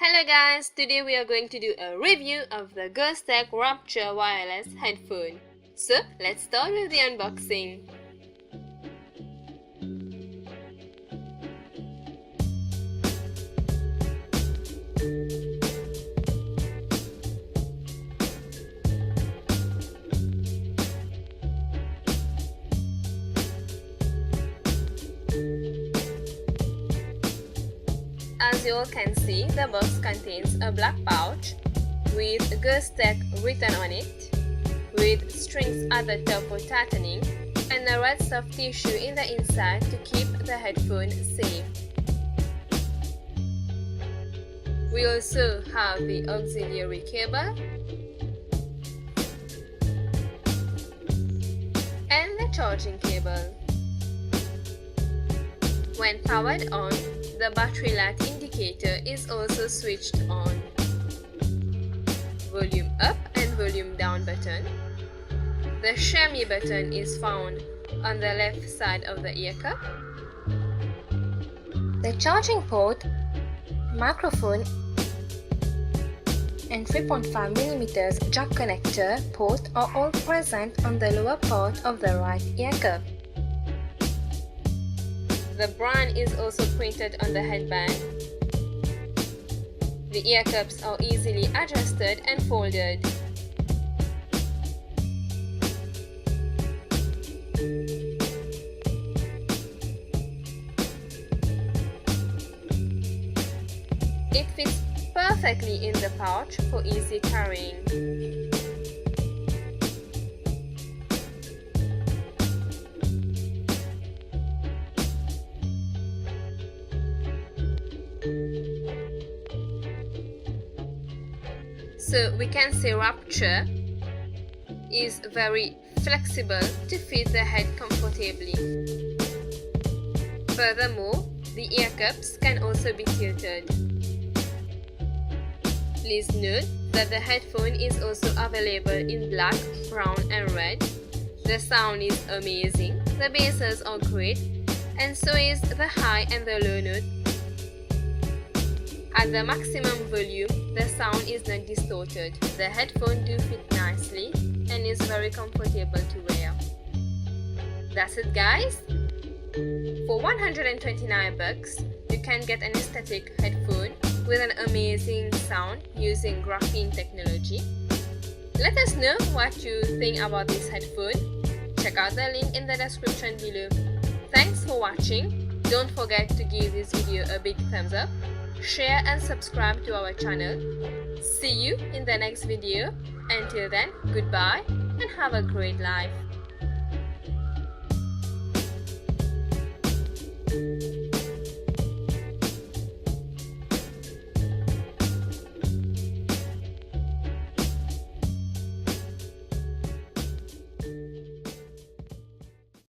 Hello guys, today we are going to do a review of the Ghostek Rapture wireless headphone. So let's start with the unboxing. As you all can see, the box contains a black pouch with Ghostek written on it, with strings at the top for tightening, and a red soft tissue in the inside to keep the headphone safe. We also have the auxiliary cable and the charging cable. When powered on, the battery light indicator is also switched on. Volume up and volume down button. The share me button is found on the left side of the ear cup. The charging port, microphone, and 3.5mm jack connector port are all present on the lower part of the right ear cup. The brand is also printed on the headband. The ear cups are easily adjusted and folded. It fits perfectly in the pouch for easy carrying. So we can say Rapture is very flexible to fit the head comfortably. Furthermore, the ear cups can also be tilted. Please note that the headphone is also available in black, brown and red. The sound is amazing, the basses are great, and so is the high and the low note. At the maximum volume, the sound is not distorted. The headphone do fit nicely and is very comfortable to wear. That's it guys! For $129, you can get an aesthetic headphone with an amazing sound using graphene technology. Let us know what you think about this headphone. Check out the link in the description below. Thanks for watching. Don't forget to give this video a big thumbs up. Share and subscribe to our channel. See you in the next video. Until then, goodbye and have a great life.